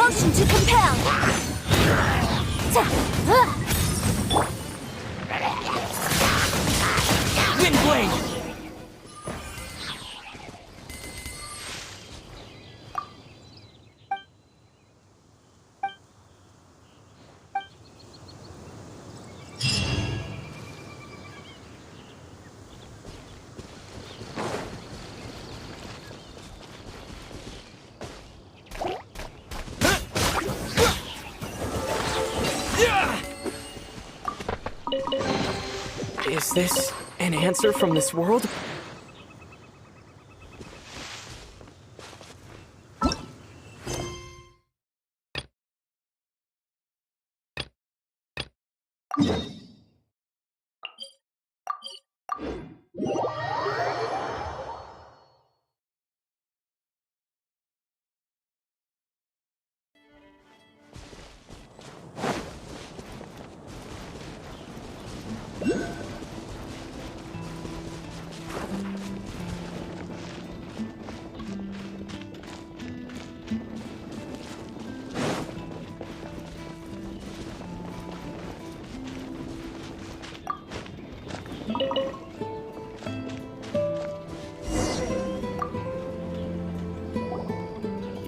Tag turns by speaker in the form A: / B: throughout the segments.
A: Motion to compel!
B: Wind blade! Is this an answer from this world?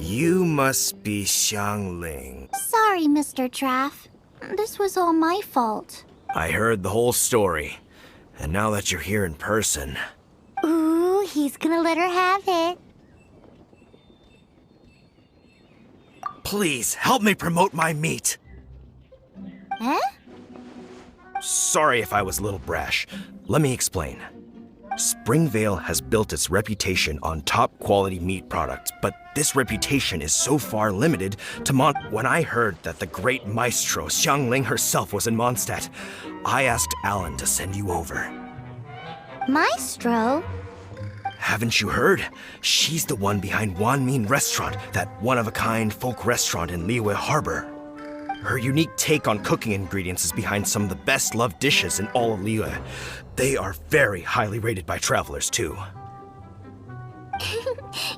C: You must be Xiangling.
A: Sorry, Mr. Traff. This was all my fault.
C: I heard the whole story. And now that you're here in person...
A: Ooh, he's gonna let her have it.
C: Please, help me promote my meat.
A: Huh?
C: Sorry if I was a little brash. Let me explain. Springvale has built its reputation on top-quality meat products, but this reputation is so far limited to When I heard that the great maestro Xiangling herself was in Mondstadt, I asked Alan to send you over.
A: Maestro?
C: Haven't you heard? She's the one behind Wanmin Restaurant, that one-of-a-kind folk restaurant in Liyue Harbor. Her unique take on cooking ingredients is behind some of the best-loved dishes in all of Liyue. They are very highly rated by travelers, too.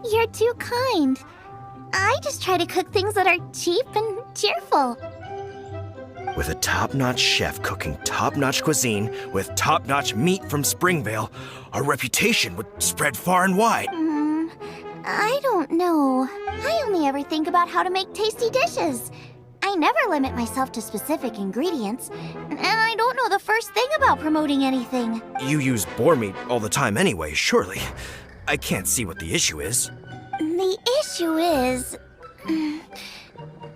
A: You're too kind. I just try to cook things that are cheap and cheerful.
C: With a top-notch chef cooking top-notch cuisine with top-notch meat from Springvale, our reputation would spread far and wide.
A: I don't know. I only ever think about how to make tasty dishes. I never limit myself to specific ingredients, and I don't know the first thing about promoting anything.
C: You use boar meat all the time anyway, surely. I can't see what the issue is.
A: The issue is...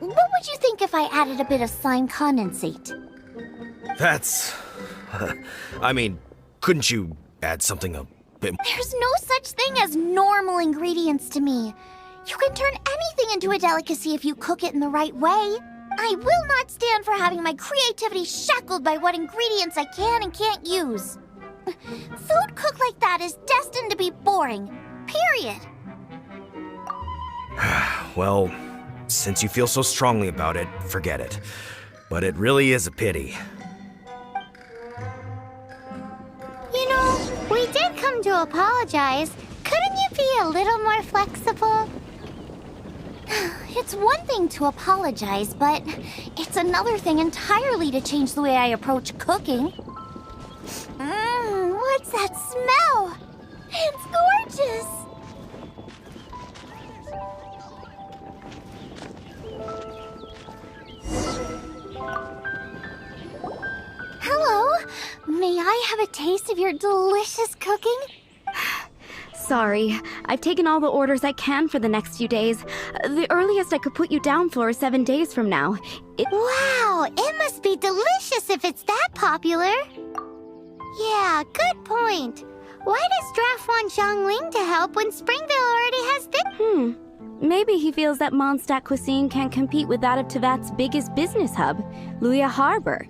A: What would you think if I added a bit of slime condensate?
C: That's... I mean, couldn't you add something a bit...
A: There's no such thing as normal ingredients to me. You can turn anything into a delicacy if you cook it in the right way. I will not stand for having my creativity shackled by what ingredients I can and can't use. Food cooked like that is destined to be boring. Period.
C: Well, since you feel so strongly about it, forget it. But it really is a pity.
A: You know, we did come to apologize. Couldn't you be a little more flexible? It's one thing to apologize, but it's another thing entirely to change the way I approach cooking. What's that smell? It's gorgeous! Hello? May I have a taste of your delicious cooking?
D: Sorry, I've taken all the orders I can for the next few days. The earliest I could put you down for is 7 days from now.
A: Wow, it must be delicious if it's that popular. Yeah, good point. Why does Draft want Xiangling to help when Springvale already has this?
D: Maybe he feels that Mondstadt cuisine can't compete with that of Tevat's biggest business hub, Liyue Harbor.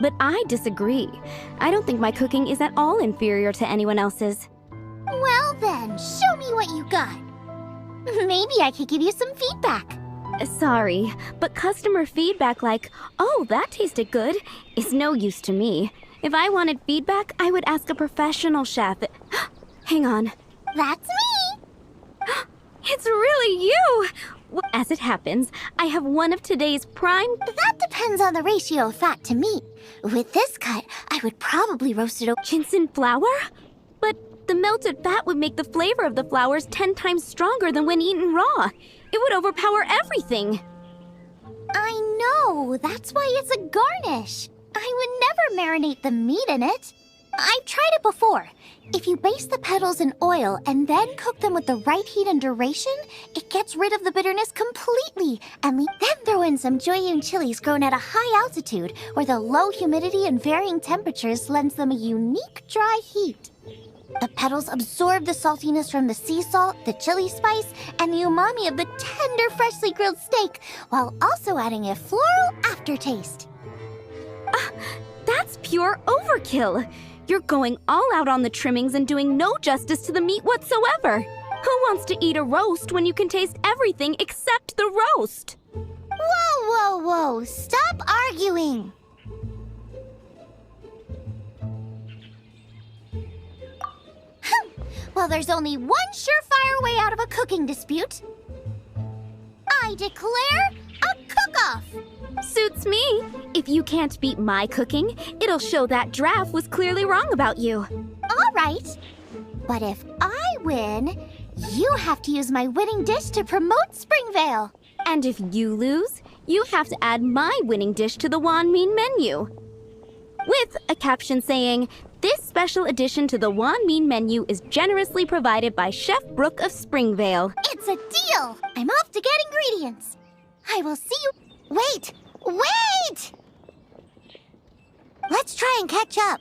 D: But I disagree. I don't think my cooking is at all inferior to anyone else's.
A: Well then, show me what you got. Maybe I could give you some feedback.
D: Sorry, but customer feedback like, "Oh, that tasted good," is no use to me. If I wanted feedback, I would ask a professional chef. Hang on.
A: That's me.
D: It's really you! As it happens, I have one of today's prime...
A: That depends on the ratio of fat to meat. With this cut, I would probably roast it over...
D: Genshin flour? But the melted fat would make the flavor of the flowers 10 times stronger than when eaten raw. It would overpower everything.
A: I know, that's why it's a garnish. I would never marinate the meat in it. I've tried it before. If you baste the petals in oil and then cook them with the right heat and duration, it gets rid of the bitterness completely. And then throw in some Jueyun chilies grown at a high altitude, where the low humidity and varying temperatures lends them a unique dry heat. The petals absorb the saltiness from the sea salt, the chili spice, and the umami of the tender, freshly grilled steak, while also adding a floral aftertaste.
D: That's pure overkill. You're going all out on the trimmings and doing no justice to the meat whatsoever. Who wants to eat a roast when you can taste everything except the roast?
A: Whoa, whoa, whoa! Stop arguing! Well, there's only one surefire way out of a cooking dispute. I declare a cook-off!
D: Suits me. If you can't beat my cooking, it'll show that Draft was clearly wrong about you.
A: All right. But if I win, you have to use my winning dish to promote Springvale.
D: And if you lose, you have to add my winning dish to the Wanmin menu. With a caption saying, "This special addition to the Wanmin menu is generously provided by Chef Brooke of Springvale."
A: It's a deal! I'm off to get ingredients. I will see you... Wait! Wait! Let's try and catch up.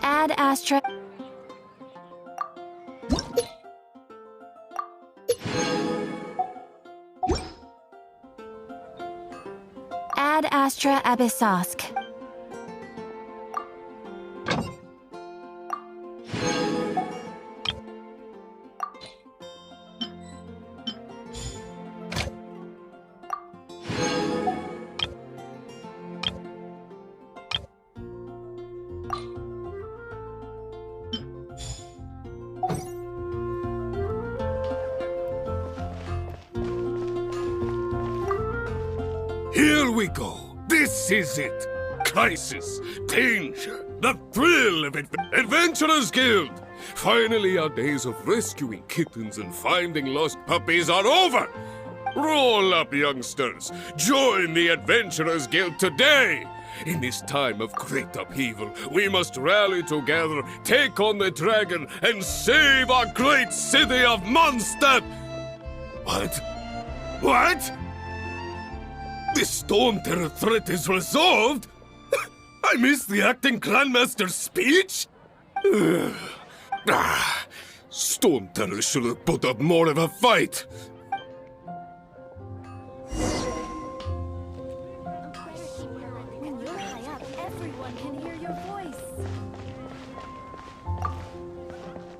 D: Ad Astra. Ad Astra Abyssosk.
E: Here we go. This is it. Crisis, danger, the thrill of it. Adventurers Guild. Finally, our days of rescuing kittens and finding lost puppies are over. Roll up, youngsters. Join the Adventurers Guild today. In this time of great upheaval, we must rally together, take on the dragon, and save our great city of Mondstadt. What? What? The Storm Terror threat is resolved? I missed the acting clanmaster's speech? Storm Terror should have put up more of a fight.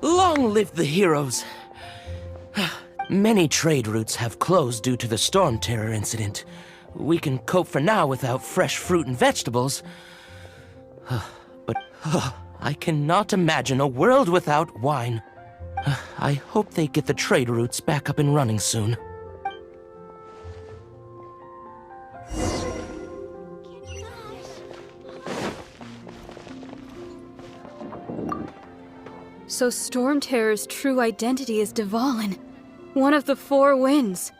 B: Long live the heroes. Many trade routes have closed due to the Storm Terror incident. We can cope for now without fresh fruit and vegetables. But I cannot imagine a world without wine. I hope they get the trade routes back up and running soon.
F: So Storm Terror's true identity is Dvalin, one of the Four Winds.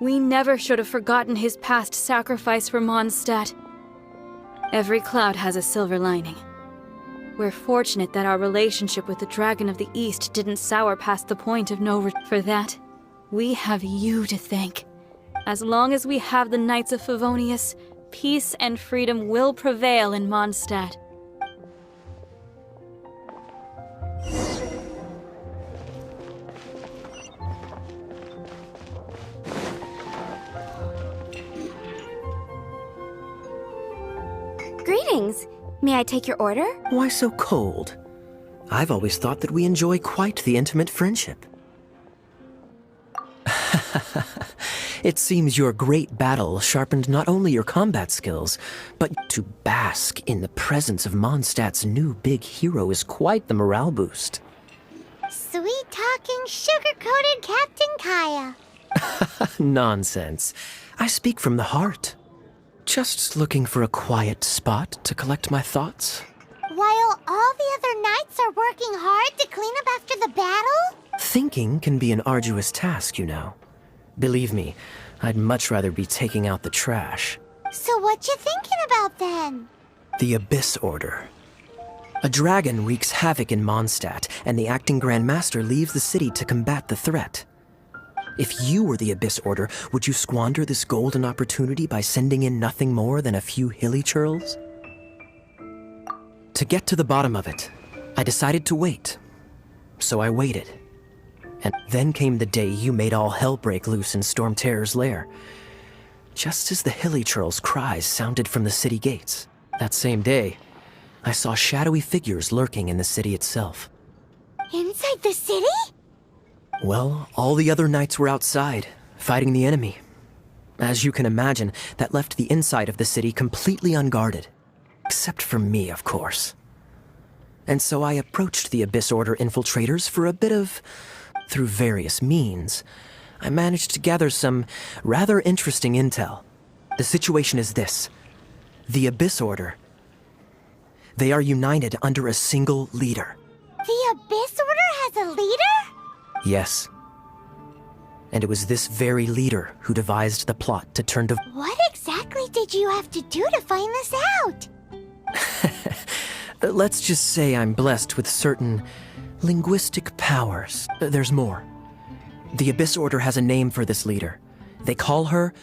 F: We never should have forgotten his past sacrifice for Mondstadt. Every cloud has a silver lining. We're fortunate that our relationship with the Dragon of the East didn't sour past the point of no return. For that, we have you to thank. As long as we have the Knights of Favonius, peace and freedom will prevail in Mondstadt.
D: Greetings. May I take your order?
G: Why so cold? I've always thought that we enjoy quite the intimate friendship. It seems your great battle sharpened not only your combat skills, but to bask in the presence of Mondstadt's new big hero is quite the morale boost.
A: Sweet-talking, sugar-coated Captain Kaya.
G: Nonsense. I speak from the heart. Just looking for a quiet spot to collect my thoughts.
A: While all the other knights are working hard to clean up after the battle?
G: Thinking can be an arduous task, you know. Believe me, I'd much rather be taking out the trash.
A: So what you thinking about then?
G: The Abyss Order. A dragon wreaks havoc in Mondstadt, and the acting Grand Master leaves the city to combat the threat. If you were the Abyss Order, would you squander this golden opportunity by sending in nothing more than a few hilly churls? To get to the bottom of it, I decided to wait. So I waited. And then came the day you made all hell break loose in Storm Terror's lair. Just as the hilly churls' cries sounded from the city gates. That same day, I saw shadowy figures lurking in the city itself.
A: Inside the city?
G: Well, all the other knights were outside, fighting the enemy. As you can imagine, that left the inside of the city completely unguarded. Except for me, of course. And so I approached the Abyss Order infiltrators for a bit of... Through various means, I managed to gather some rather interesting intel. The situation is this. The Abyss Order. They are united under a single leader.
A: The Abyss Order has a leader?
G: Yes. And it was this very leader who devised the plot to turn to...
A: What exactly did you have to do to find this out?
G: Let's just say I'm blessed with certain linguistic powers. There's more. The Abyss Order has a name for this leader. They call her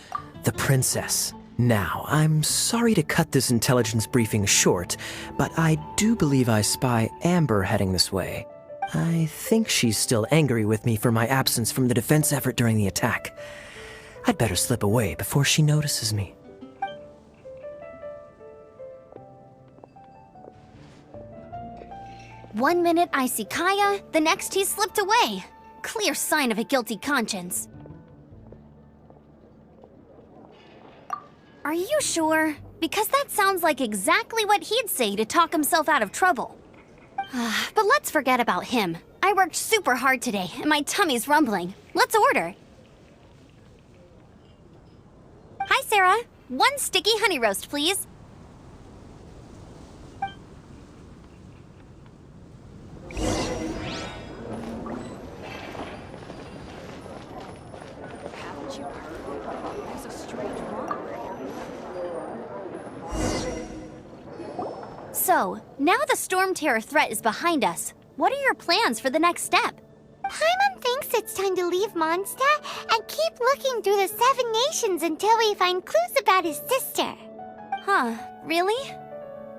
G: the Princess. Now, I'm sorry to cut this intelligence briefing short, but I do believe I spy Amber heading this way. I think she's still angry with me for my absence from the defense effort during the attack. I'd better slip away before she notices me.
A: One minute I see Kaya, the next he's slipped away. Clear sign of a guilty conscience. Are you sure? Because that sounds like exactly what he'd say to talk himself out of trouble. But let's forget about him. I worked super hard today, and my tummy's rumbling. Let's order. Hi, Sarah. One sticky honey roast, please. So, now the Storm Terror threat is behind us. What are your plans for the next step? Paimon thinks it's time to leave Mondstadt and keep looking through the 7 nations until we find clues about his sister. Huh, really?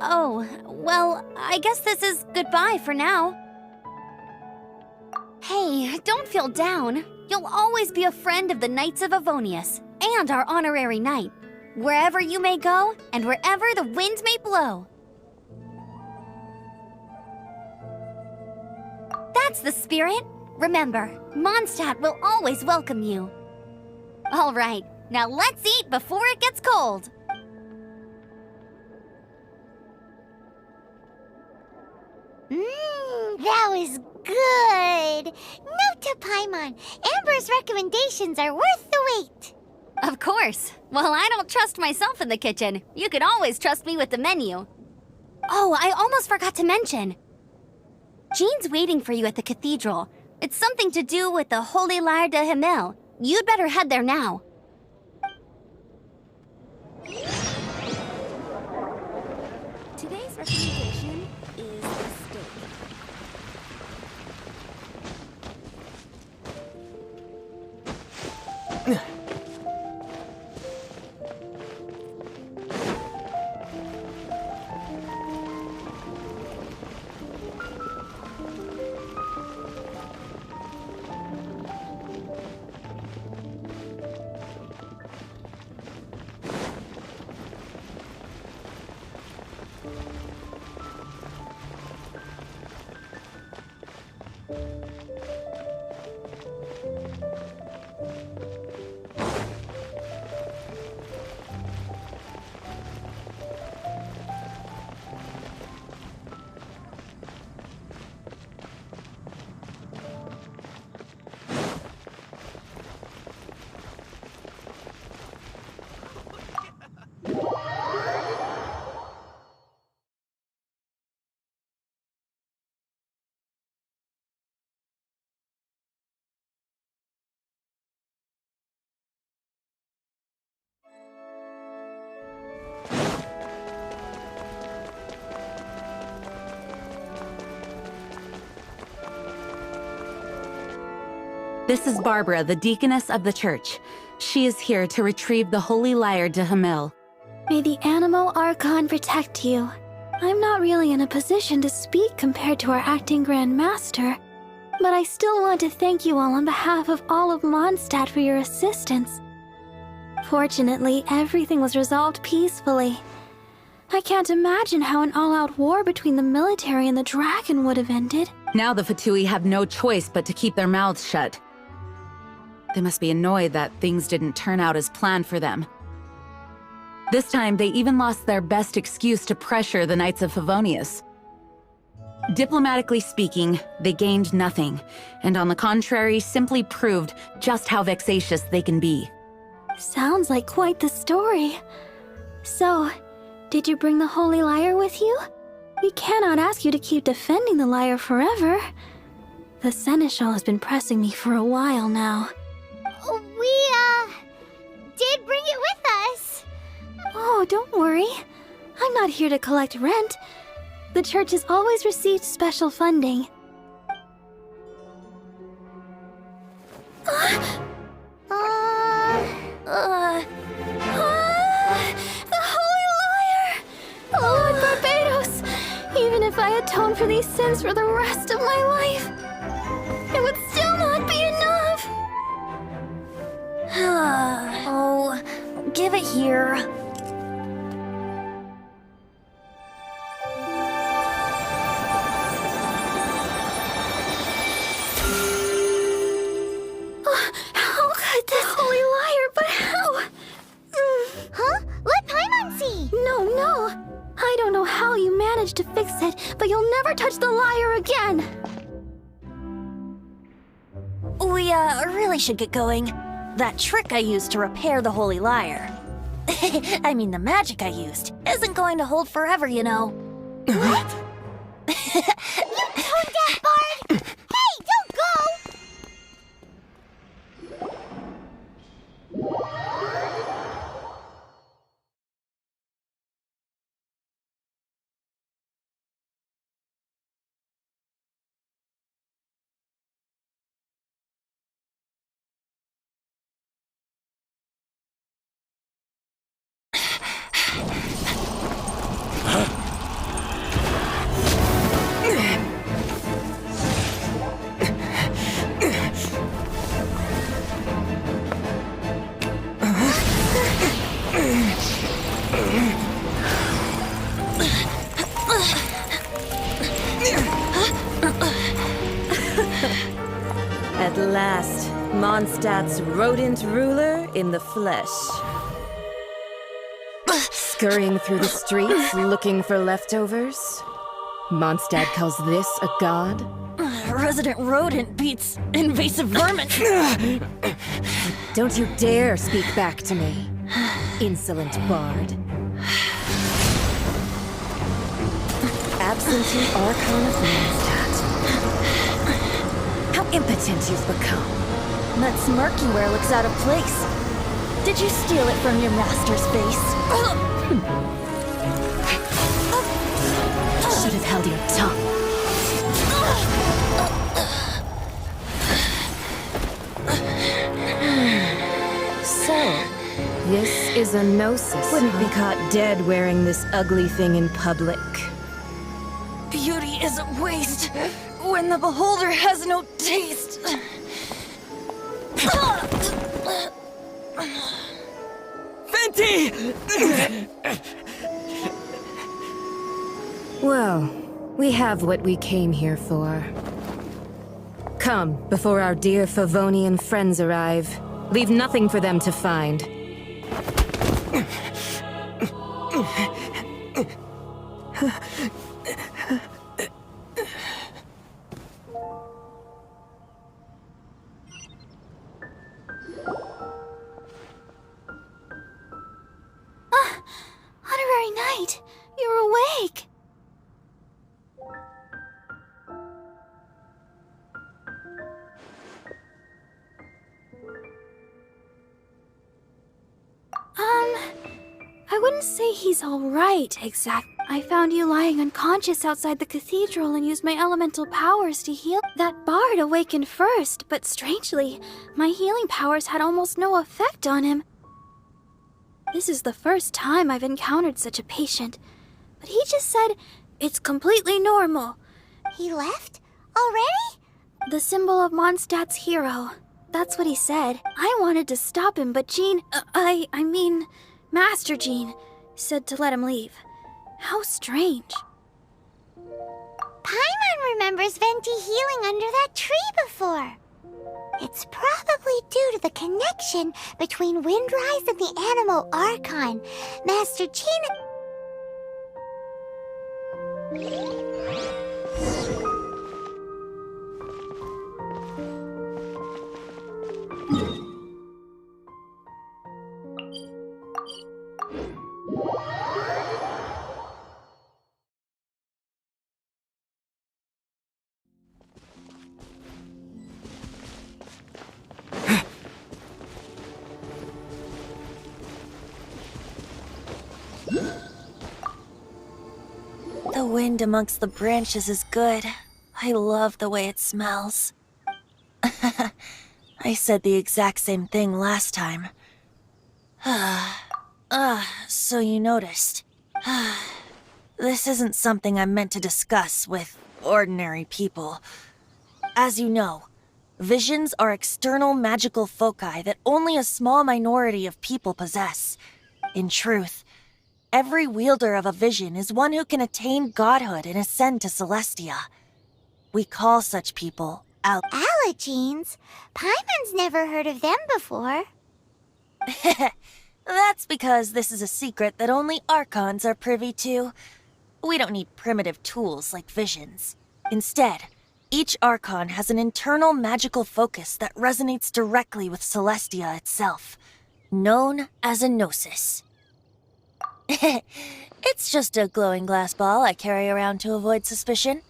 A: Oh, well, I guess this is goodbye for now. Hey, don't feel down. You'll always be a friend of the Knights of Avonius, and our honorary knight. Wherever you may go, and wherever the wind may blow. That's the spirit. Remember, Mondstadt will always welcome you. All right, Now let's eat before it gets cold. That was good. Note to Paimon, Amber's recommendations are worth the wait.
D: Of course. Well, I don't trust myself in the kitchen. You can always trust me with the menu. Oh, I almost forgot to mention. Jean's waiting for you at the cathedral. It's something to do with the Holy Lyre de Himmel. You'd better head there now. Today's recommendation is the steak.
H: This is Barbara, the deaconess of the church. She is here to retrieve the Holy Lyre de Himmel.
I: May the Animo Archon protect you. I'm not really in a position to speak compared to our acting Grand Master, but I still want to thank you all on behalf of all of Mondstadt for your assistance. Fortunately, everything was resolved peacefully. I can't imagine how an all-out war between the military and the dragon would have ended.
H: Now the Fatui have no choice but to keep their mouths shut. They must be annoyed that things didn't turn out as planned for them. This time, they even lost their best excuse to pressure the Knights of Favonius. Diplomatically speaking, they gained nothing, and on the contrary, simply proved just how vexatious they can be.
I: Sounds like quite the story. So, did you bring the Holy Lyre with you? We cannot ask you to keep defending the lyre forever. The Seneschal has been pressing me for a while now.
A: We, did bring it with us.
I: Oh, don't worry. I'm not here to collect rent. The church has always received special funding. The Holy Lyre! Lord Barbados! Even if I atone for these sins for the rest of my life, it would still not be enough!
A: Oh, give it here.
I: How could this Holy Lyre, but how?
A: Huh? Let Paimon see.
I: No. I don't know how you managed to fix it, but you'll never touch the lyre again!
A: We, really should get going. That trick I used to repair the Holy Lyre. I mean, the magic I used isn't going to hold forever, you know. What? You tone deaf, Bard! Hey, don't go!
J: last, Mondstadt's rodent ruler in the flesh. Scurrying through the streets looking for leftovers? Mondstadt calls this a god?
K: Resident rodent beats invasive vermin.
J: Don't you dare speak back to me, insolent bard. Absentee Archon of Mondstadt. How impotent you've become.
K: That smirk you wear looks out of place. Did you steal it from your master's face?
J: Should have held your tongue. So, this is a gnosis. Wouldn't be caught dead wearing this ugly thing in public.
K: Beauty is a waste when the beholder has no taste.
J: Venti! Well, we have what we came here for. Come, before our dear Favonian friends arrive. Leave nothing for them to find.
I: Honorary Knight, you're awake. I wouldn't say he's all right, exactly. I found you lying unconscious outside the cathedral and used my elemental powers to heal. That bard awakened first, but strangely, my healing powers had almost no effect on him. This is the first time I've encountered such a patient, but he just said it's completely normal.
A: He left? Already?
I: The symbol of Mondstadt's hero. That's what he said. I wanted to stop him, but Jean, I mean, Master Jean, said to let him leave. How strange.
A: Paimon remembers Venti healing under that tree before. It's probably due to the connection between Windrise and the Animal Archon. Master Jean...
K: The wind amongst the branches is good. I love the way it smells. I said the exact same thing last time. So you noticed. This isn't something I'm meant to discuss with ordinary people. As you know, visions are external magical foci that only a small minority of people possess. In truth, every wielder of a vision is one who can attain godhood and ascend to Celestia. We call such people
A: Allergenes? Paimon's never heard of them before.
K: That's because this is a secret that only Archons are privy to. We don't need primitive tools like visions. Instead, each Archon has an internal magical focus that resonates directly with Celestia itself, known as a gnosis. It's just a glowing glass ball I carry around to avoid suspicion.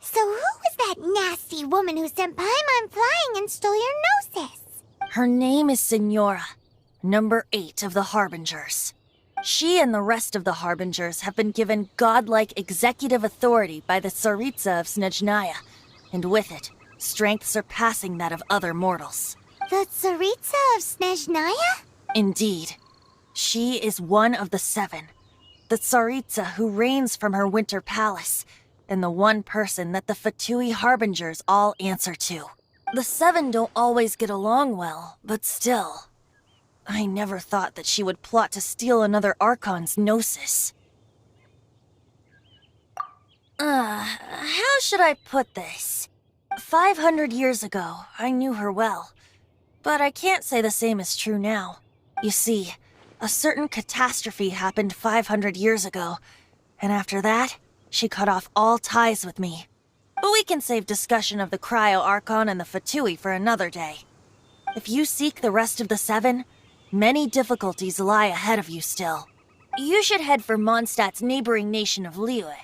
A: So who was that nasty woman who sent Paimon flying and stole your gnosis?
K: Her name is Senhora, number 8 of the Harbingers. She and the rest of the Harbingers have been given godlike executive authority by the Tsaritsa of Snezhnaya, and with it, strength surpassing that of other mortals.
A: The Tsaritsa of Snezhnaya?
K: Indeed. She is one of the 7, the Tsaritsa who reigns from her winter palace, and the one person that the Fatui Harbingers all answer to. The 7 don't always get along well, but still. I never thought that she would plot to steal another Archon's gnosis. How should I put this? 500 years ago, I knew her well. But I can't say the same is true now. You see, a certain catastrophe happened 500 years ago, and after that, she cut off all ties with me. But we can save discussion of the Cryo-Archon and the Fatui for another day. If you seek the rest of the seven, many difficulties lie ahead of you still. You should head for Mondstadt's neighboring nation of Liyue.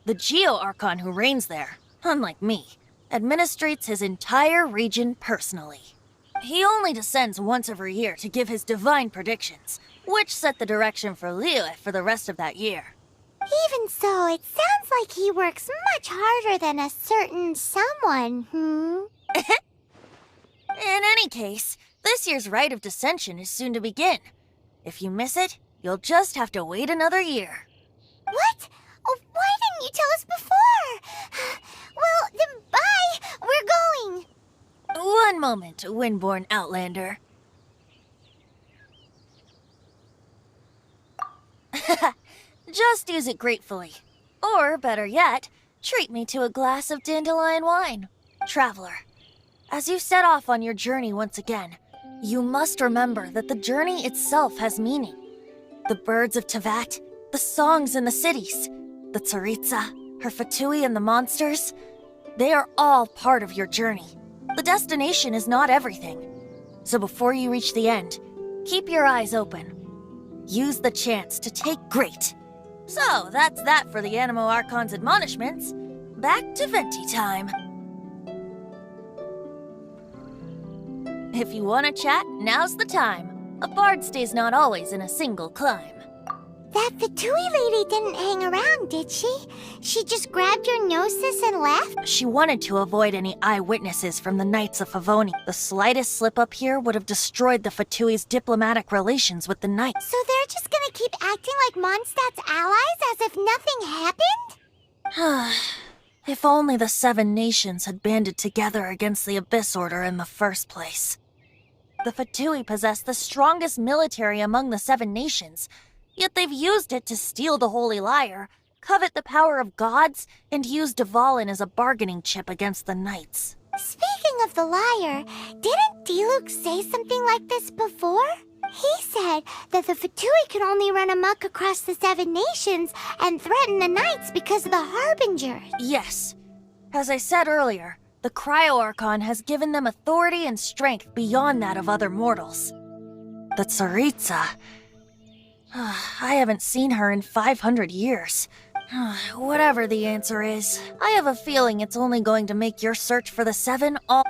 K: The Geo-Archon who reigns there, unlike me, administrates his entire region personally. He only descends once every year to give his divine predictions, which set the direction for Liyue for the rest of that year.
A: Even so, it sounds like he works much harder than a certain someone,
K: In any case, this year's Rite of Descension is soon to begin. If you miss it, you'll just have to wait another year.
A: What? Oh, why didn't you tell us before? Well, then bye! We're going!
K: One moment, Windborn Outlander. Just use it gratefully. Or, better yet, treat me to a glass of dandelion wine. Traveler, as you set off on your journey once again, you must remember that the journey itself has meaning. The birds of Tevat, the songs in the cities, the Tsaritsa, her Fatui and the monsters, they are all part of your journey. The destination is not everything. So before you reach the end, keep your eyes open. Use the chance to take great. So, that's that for the Animo Archon's admonishments. Back to Venti time. If you want to chat, now's the time. A bard stays not always in a single climb.
A: That Fatui lady didn't hang around, did she? She just grabbed your gnosis and left?
K: She wanted to avoid any eyewitnesses from the Knights of Favoni. The slightest slip-up here would have destroyed the Fatui's diplomatic relations with the Knights.
A: So they're just gonna keep acting like Mondstadt's allies as if nothing happened?
K: If only the Seven Nations had banded together against the Abyss Order in the first place. The Fatui possess the strongest military among the Seven Nations, yet they've used it to steal the Holy Lyre, covet the power of gods, and use Dvalin as a bargaining chip against the Knights.
A: Speaking of the lyre, didn't Diluc say something like this before? He said that the Fatui can only run amok across the Seven Nations and threaten the Knights because of the Harbingers.
K: Yes. As I said earlier, the Cryo-Archon has given them authority and strength beyond that of other mortals. The Tsaritsa... I haven't seen her in 500 years. Whatever the answer is, I have a feeling it's only going to make your search for the Seven all...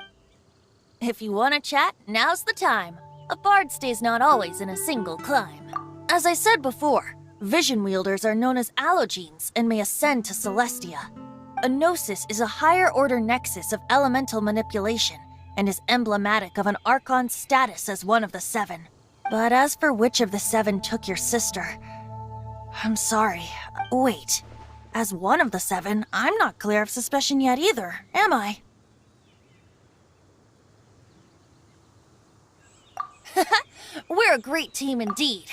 K: If you want to chat, now's the time. A bard stays not always in a single climb. As I said before, vision wielders are known as allogenes and may ascend to Celestia. A gnosis is a higher-order nexus of elemental manipulation and is emblematic of an Archon's status as one of the Seven. But as for which of the Seven took your sister... I'm sorry. Wait. As one of the Seven, I'm not clear of suspicion yet either, am I? We're a great team indeed.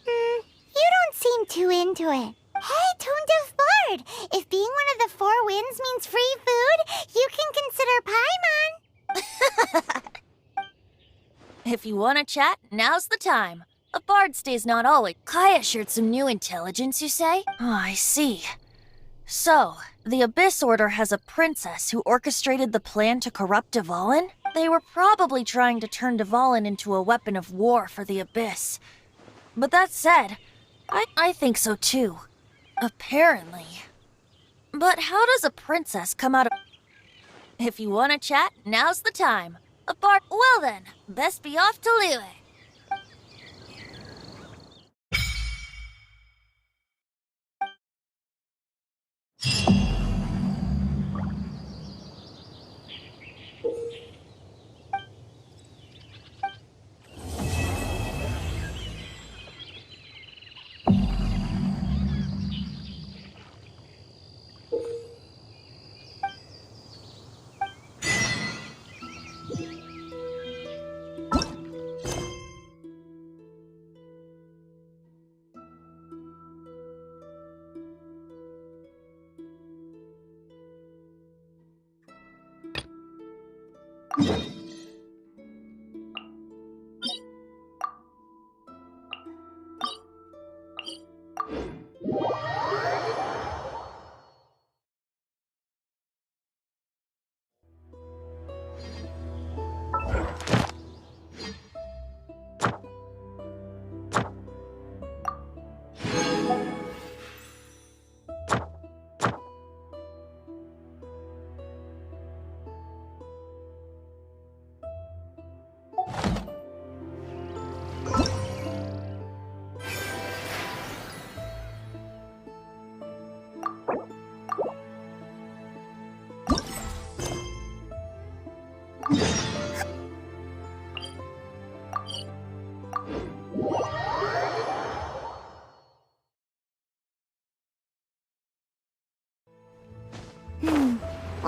A: You don't seem too into it. Hey, Tone Deaf Bard! If being one of the Four Winds means free food, you can consider Paimon.
K: If you want to chat, now's the time. A bard stays not always. Kaya shared some new intelligence, you say? Oh, I see. So, the Abyss Order has a princess who orchestrated the plan to corrupt Dvalin? They were probably trying to turn Dvalin into a weapon of war for the Abyss. But that said, I think so too. Apparently. But how does a princess come out of... If you want to chat, now's the time. A bard... Well then, best be off to Liyue.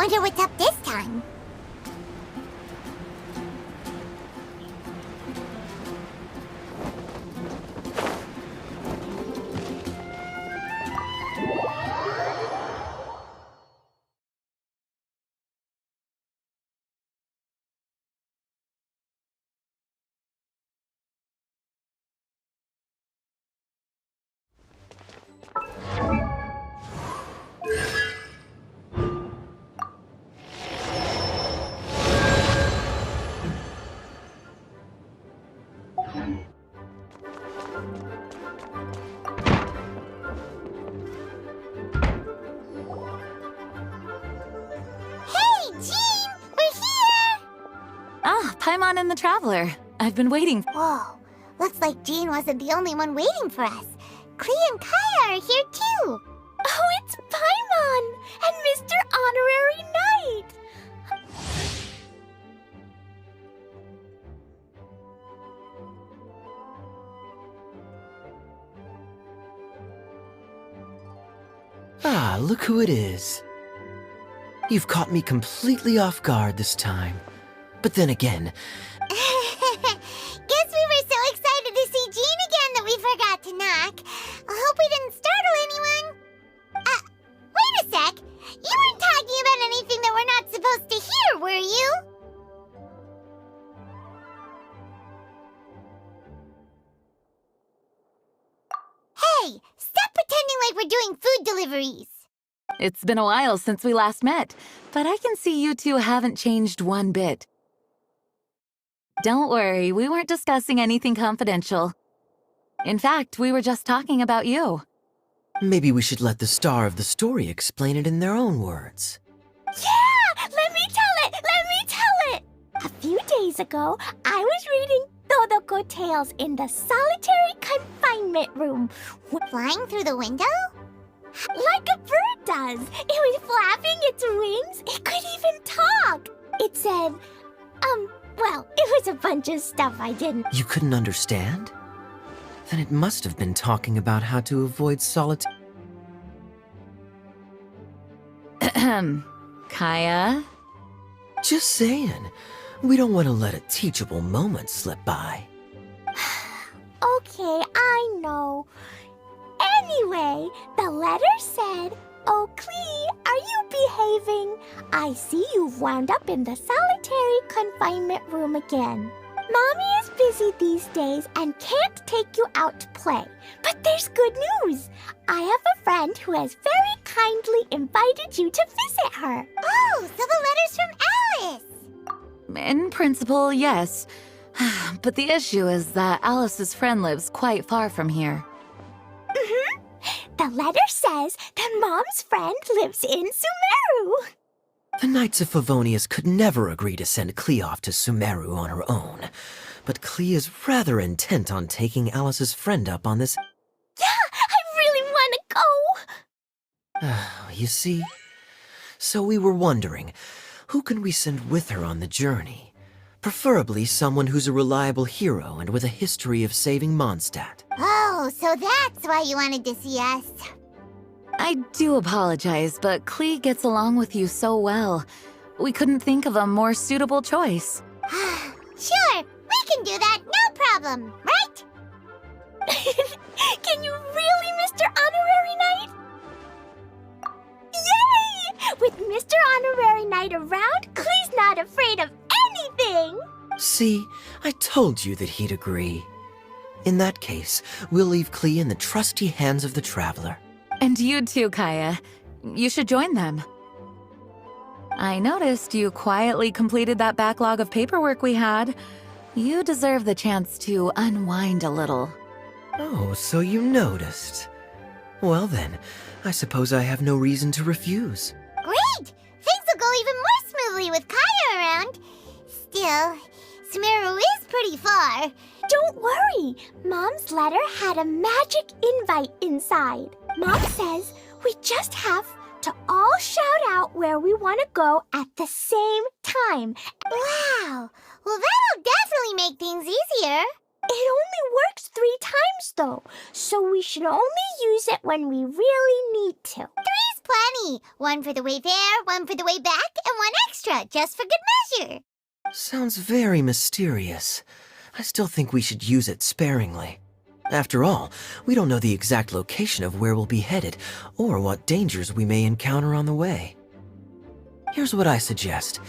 A: Wonder what's up this time.
H: Paimon and the Traveler. I've been waiting.
A: Whoa, looks like Jean wasn't the only one waiting for us. Klee and Kaya are here too.
I: Oh, it's Paimon and Mr. Honorary Knight.
G: Ah, look who it is. You've caught me completely off guard this time. But then again...
A: Guess we were so excited to see Jean again that we forgot to knock. I hope we didn't startle anyone. Wait a sec. You weren't talking about anything that we're not supposed to hear, were you? Hey, stop pretending like we're doing food deliveries.
H: It's been a while since we last met, but I can see you two haven't changed one bit. Don't worry, we weren't discussing anything confidential. In fact, we were just talking about you.
G: Maybe we should let the star of the story explain it in their own words.
I: Yeah! Let me tell it! Let me tell it! A few days ago, I was reading Todoko Tales in the solitary confinement room.
A: Flying through the window?
I: Like a bird does. It was flapping its wings. It could even talk. It said, well, it was a bunch of stuff I didn't.
G: You couldn't understand? Then it must have been talking about how to avoid solitude.
H: Kaya?
G: Just saying. We don't want to let a teachable moment slip by.
I: Okay, I know. Anyway, the letter said, "Oh, Klee, are you behaving? I see you've wound up in the solitary confinement room again. Mommy is busy these days and can't take you out to play. But there's good news. I have a friend who has very kindly invited you to visit her."
A: Oh, so the letter's from Alice.
H: In principle, yes. But the issue is that Alice's friend lives quite far from here.
I: The letter says that Mom's friend lives in Sumeru.
G: The Knights of Favonius could never agree to send Klee off to Sumeru on her own. But Klee is rather intent on taking Alice's friend up on this...
I: Yeah, I really want to go.
G: You see? So we were wondering, who can we send with her on the journey? Preferably someone who's a reliable hero and with a history of saving Mondstadt.
A: Oh, so that's why you wanted to see us.
H: I do apologize, but Klee gets along with you so well. We couldn't think of a more suitable choice.
A: Sure, we can do that, no problem, right?
I: Can you really, Mr. Honorary Knight? Yay! With Mr. Honorary Knight around, Klee's not afraid of anything!
G: See, I told you that he'd agree. In that case, we'll leave Klee in the trusty hands of the Traveler.
H: And you too, Kaya. You should join them. I noticed you quietly completed that backlog of paperwork we had. You deserve the chance to unwind a little.
G: Oh, so you noticed. Well then, I suppose I have no reason to refuse.
A: Great! Things will go even more smoothly with Kaya around. Still, Sumeru is pretty far.
I: Don't worry, Mom's letter had a magic invite inside. Mom says we just have to all shout out where we want to go at the same time.
A: Wow! Well, that'll definitely make things easier.
I: It only works 3 times, though, so we should only use it when we really need to.
A: 3's plenty. One for the way there, one for the way back, and one extra, just for good measure.
G: Sounds very mysterious. I still think we should use it sparingly. After all, we don't know the exact location of where we'll be headed, or what dangers we may encounter on the way. Here's what I suggest.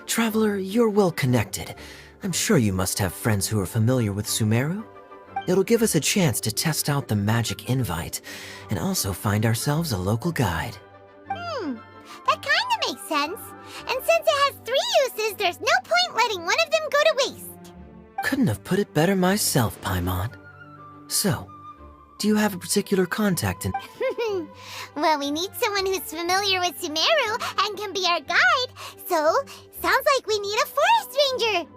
G: Traveler, you're well connected. I'm sure you must have friends who are familiar with Sumeru. It'll give us a chance to test out the magic invite, and also find ourselves a local guide.
A: That kinda makes sense. And since it has 3 uses, there's no point letting one of them go to waste.
G: Couldn't have put it better myself, Paimon. So, do you have a particular contact in...
A: Well, we need someone who's familiar with Sumeru and can be our guide, so sounds like we need a forest ranger.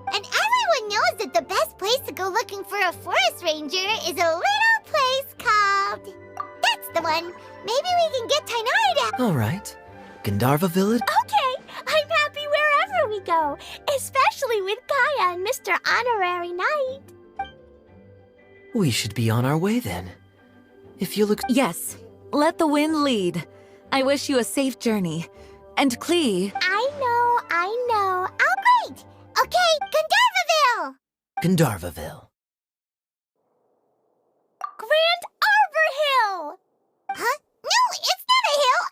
A: And everyone knows that the best place to go looking for a forest ranger is a little place called... That's the one! Maybe we can get Tainari to...
G: Alright. Gandharva Village?
I: Okay, I'm happy wherever we go, especially with Gaia and Mr. Honorary Knight.
G: We should be on our way then. If you look...
H: Yes, let the wind lead. I wish you a safe journey. And Klee...
A: I know. I'll wait! Okay, Gandharvaville!
G: Gandharvaville.
A: Grand Arbor Hill! Huh? No, it's not a hill!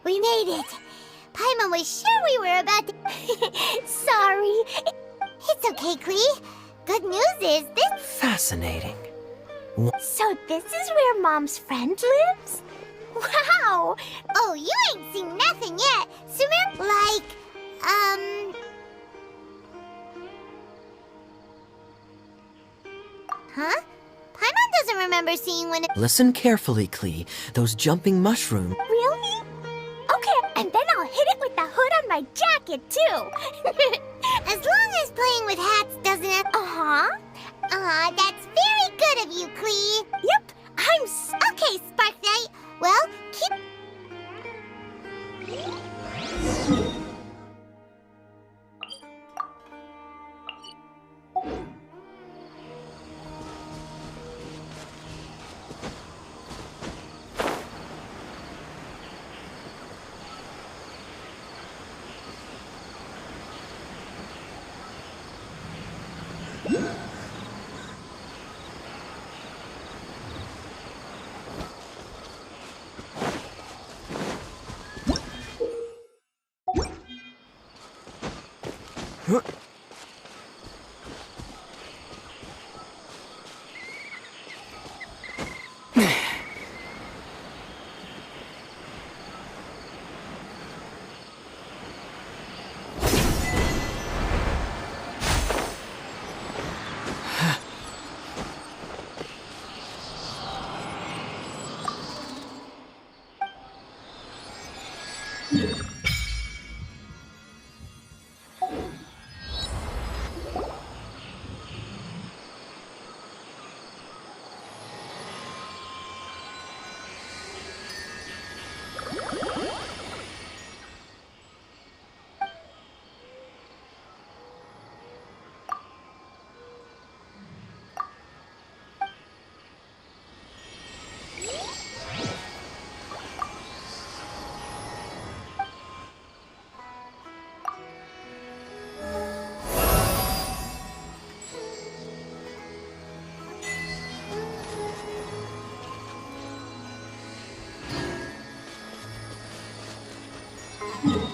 A: We made it! Paimon was sure we were about to... Sorry. It's okay, Klee. Good news is this...
G: Fascinating.
I: So this is where Mom's friend lives? Wow!
A: Oh, you ain't seen nothing yet. Sumer... Huh? Paimon doesn't remember seeing one...
G: Listen carefully, Klee. Those jumping mushrooms...
I: Really? Okay, and then I'll hit it with the hood on my jacket, too.
A: As long as playing with hats doesn't have...
I: Uh-huh.
A: That's very good of you, Klee.
I: Yep,
A: Okay, Spark Knight. Well, keep...
I: Bye.